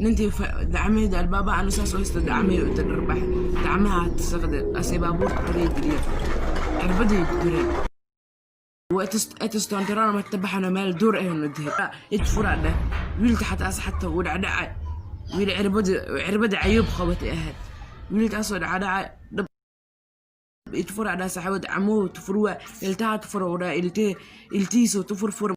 ننتي دعمي ده البابا أنا ساس ويست دعمي وتدربح دعمها تستخدم أسي بابور تريد لي عربدي تريد واتستون ترى ما تبحنا مال دور إيه ندهر يتفرع ده ويل تحت أس حتى ودعدع ويل عربد عيوب خوت أهل ويل تأسود عدع يتفرع ده سحود عمو تفروا التها تفروا التيسو تفرفر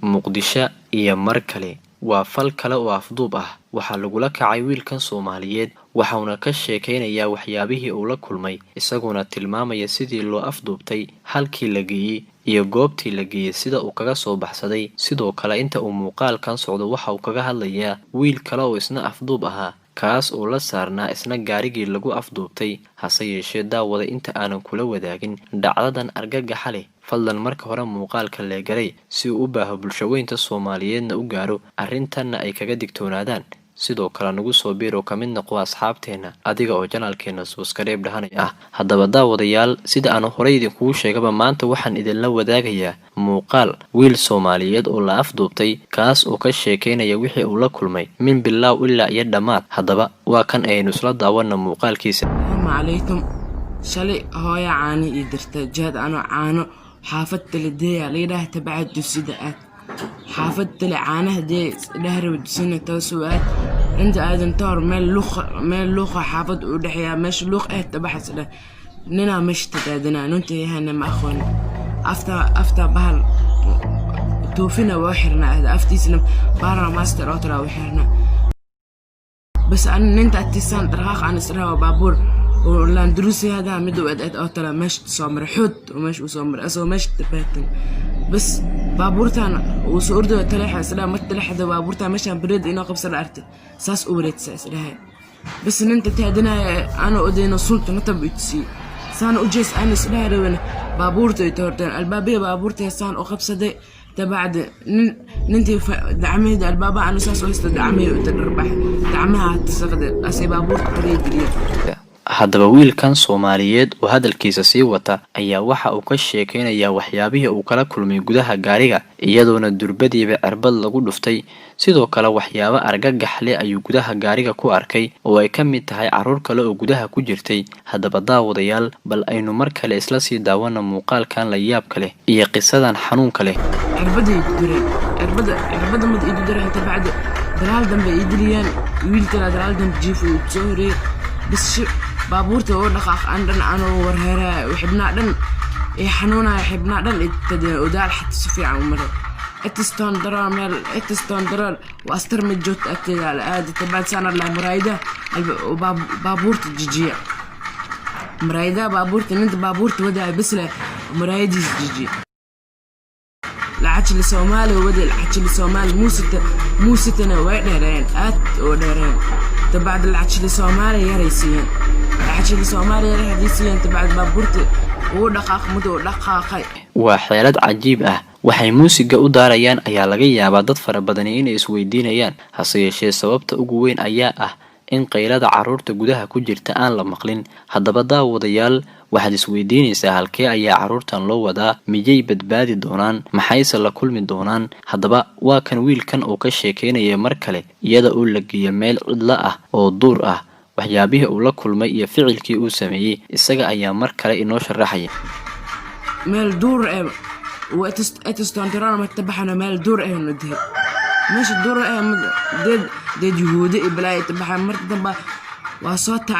muqdisho iyo mar kale waa fal kale oo afduub ah waxaa lagula kacay wiilkan Soomaaliyeed waxaana ka sheekeynayaa waxyaabihii uu la kulmay isaguna tilmaamaya sidii loo afduubtay halkii la geeyay iyo goobtii la geeyay sida uu kaga soo baxsaday sidoo kale inta uu muuqaalkan socdo waxa uu kaga hadlayaa wiil kale oo isna afduub ahaa kaas oo la saarnaa isna gaarigii lagu afduubtay hase yeeshee daawada inta aanan kula wadaagin dhacdadan argagaxa leh fadlan marka hore muuqaalka la galay si uu u baaho bulshadeynta Soomaaliyeedna u gaaro arrintan ay kaga digtoonaadaan sidoo kale nagu soo biiro ka mid noqo asxaabteena adiga oo janaalkeena subscribe dhahanay ah haddaba daawadayaal sida aan horey idinku sheegaba maanta waxaan idin la wadaagayaa muuqaal wiil Soomaaliyeed oo la afduubtay kaas oo ka sheekeynaya wixii uu la kulmay min bilaaw ilaa iyo dhamaad haddaba waa kan aynu isla daawana muuqaalkiisa عليكم شلي هاي عاني يدرت جهد أنا عانو حافظت لديها ليده تبعد جسدات حافظت لعانه دي دهر ودسنة توسوات انت آدم تار مال لوخ حافظ ودحيا مش لوخ تبحث له ننا مش تدادنا ننتهي هنا مع أخونا أفتا بهال توفينا وحرنا هذا أفتي سنم بارا ماستر أوترا وحرنا بس أن أنت أتسان ترخاخ عن سرها وبابور ولان دروسي هذا مدو أدأت أوتلا مش تصامر حد ومش وصامر أسو مش تباتن بس بابورتان وسوردو تلاحة سلام متلاحة ده بابورتان مشان بريد إنا قبصر أرتي ساس أوريت ساس لهاي بس إن أنت تهدنا أنا أدينا صلت نتبتسي سان أجلس أنا سلاها روين بابورتو يتورتان البابية بابورتي سان أقبصة دي تبعد ننتي دعمي ده البابا أنا ساس ويست دعمي وتدربح دعمها تستخدم أسي بابور تريد لي haddaba wiilkan Soomaaliyeed oo hadalkiisa sii wata ayaa waxa uu ka sheekeynayaa waxyaabihii uu kala kulmay gudaha gaariga iyadoona durbadiiba cirbad lagu dhuftay sidoo kale waxyaabo argagax leh ayuu gudaha gaariga ku arkay oo ay ka mid tahay caruur kale oo gudaha ku jirtay haddaba daawadayaal bal aynu mar kale isla sii daawana muuqaalkan la yaab kale iyo qisadan xanuunka leh cirbada mid idu direen tabacd dalaal dambe idiliyaan wiilka dalaal dambe jiifo soo بس بابورته ودقاق عندنا أنا ورهرة وحبنا دن حنونا حبنا دن ودال حتى سفيع عمره اتستون درال واستر من جوت أكيد على هذا تبعد سنة المرايدة وبابورت الجيجية مرايدة بابورت انت بابورت ودا بس له مرايدي الجيجية العتش الصومالي وودي العتش الصومالي موستنا ودارين ودارين تبعد العتش الصومالي يا ريسين العتش الصومالي يا ريسين تبعد بابورت ودقاق مدو دقاقي وحيلad cajiib ah waxay muusiga u daarayaan ayaa laga yaabaa dad fara badan inay isweydiinayaan hase yeeshee sababta ugu weyn ayaa ah in qaylada caruurta gudaha ku jirta aan la maqlin haddaba daawadayaal waxaad isweydiinaysaa halkee ayaa caruurtan loo wadaa miyay badbaadi doonaan maxayse la kulmi doonaan haddaba waa kan wiilkan oo ka sheekeynaya mar kale iyada oo la geeyo meel cidla ah oo duur ah waxyaabihii uu la kulmay iyo ficilkii uu sameeyay isaga ayaa mar kale inoo sharaxaya meel duur واتستون ترى ما تبحنا مال دور ايه ندهر مش الدور ايه ديد يهودي بلاي تبحنا مرت دبا وصوت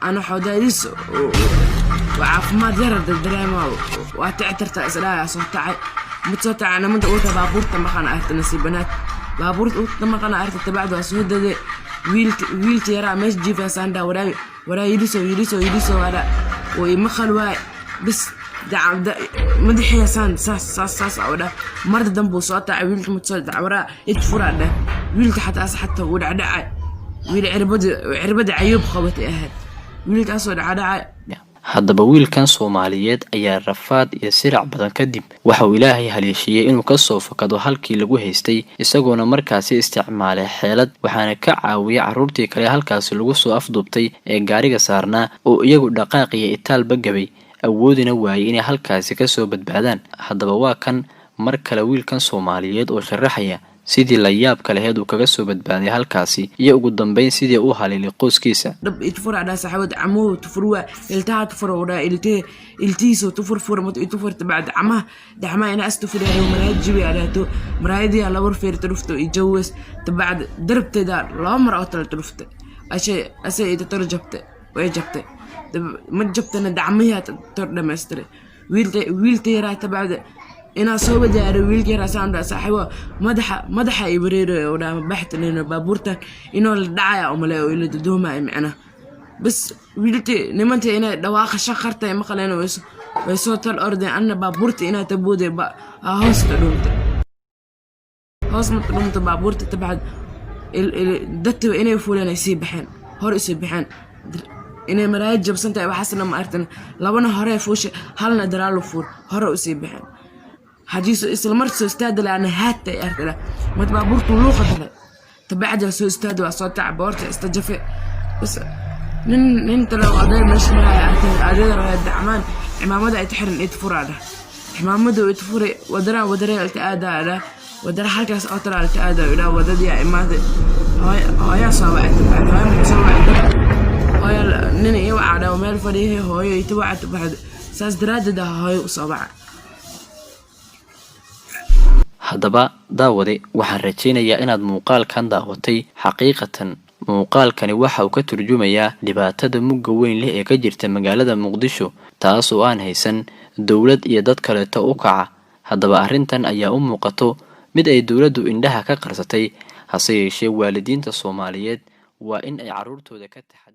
انا حدايس وعاف ما درد الدراما واتعترت اسلا صوت متصوت انا من قلت بابورت ما كان ارت نسيبنات بابورت ما كان ارت تبعد اسود ويل ترى مش جيفا ساندا ولا يدسو ولا ويمخل واي بس ده مدحي سان ساس عوده مرد دنبو صوت ويلك متصل دعوره يتفرع ده ويلك حتى ودعدع ويل عربد عيوب خوت اهد ويلك اسود عدع haddaba wiilkan Soomaaliyeed ayaa rafaad iyo sirac badan kadib waxa uu Ilaahay haleeshiyay inuu ka soo fakado halkii lagu haystay isagoona markaasi isticmaalay xeelad waxaana ka caawiyay caruurtii kale halkaas lagu soo afduubtay ee gaariga saarnaa oo iyagu dhaqaaq iyo itaal bagabay awoodina waayay inay halkaasi ka soo badbaadaan haddaba waa kan mar kale wiilkan Soomaaliyeed oo sharaxaya sidii la yaabka laheed uu kaga soo badbaaday halkaasi iyo ugu dambeyn sidii uu haleelay qoyskiisa. دب يتفر على سحوات عموه تفروا التها تفر ولا التيسو تفر فرمت يتفر بعد عمه دعما أنا أستفر يعني ومرايد جبي على تو مرايدي على ورفير ترفته يتجوز تبعد دربت دار لا مرة ترفته أشياء ترجبته ويجبته ما جبت أنا دعميها ترد مستري ويلتي راه تبعد إنا صوب دار ويلكي راسان دا صاحبه مدح يبرير ولا بحث لنا بابورتا إنه الدعاية أو ملاو إلى دوما معنا بس ويلتي نمنتي إنا دواخ شخرتا مقلنا ويصوت الأرض أن بابورتي إنا تبودي هوس تلومت بابورتي تبعد دت إنا يفولنا يسيبحن هور يسيبحن إنا مرايد جب سنتا وحسنا ما أرتنا لابنا هراي فوش هلنا درالو فور هور يسيبحن حديث إسلام مرت استاد لأن هاتي أرتلا ما تبابورت لوقة هلا تبعد سو استاد وصوت عبارت استجف بس ننت لو قدر مش معي عدد راه الدعمان إمام مدى يتحرن يتفور على إمام مدى يتفور ودرا التآدى على ودرا حركة أطلع التآدى ولا ودد يا إمام هاي صابع تبعد هاي مصابع هاي نني يوعى على ومال فريه هاي يتوعى تبعد ساس دراد ده هاي صابع. haddaba daawade waxaan rajaynayaa inaad muuqaalkan daawatay. xaqiiqatan muuqaalkani waxa uu ka turjumayaa dhibaatada mugga weyn leh ee ka jirta magaalada Muqdisho taas oo aan haysan dawlad iyo dad kale u kaca. haddaba arrintan ayaa u muuqato mid ay dawladdu indhaha ka qarsatay hase yeeshee waalidiinta Soomaaliyeed waa in ay carruurtooda ka taxadaraan.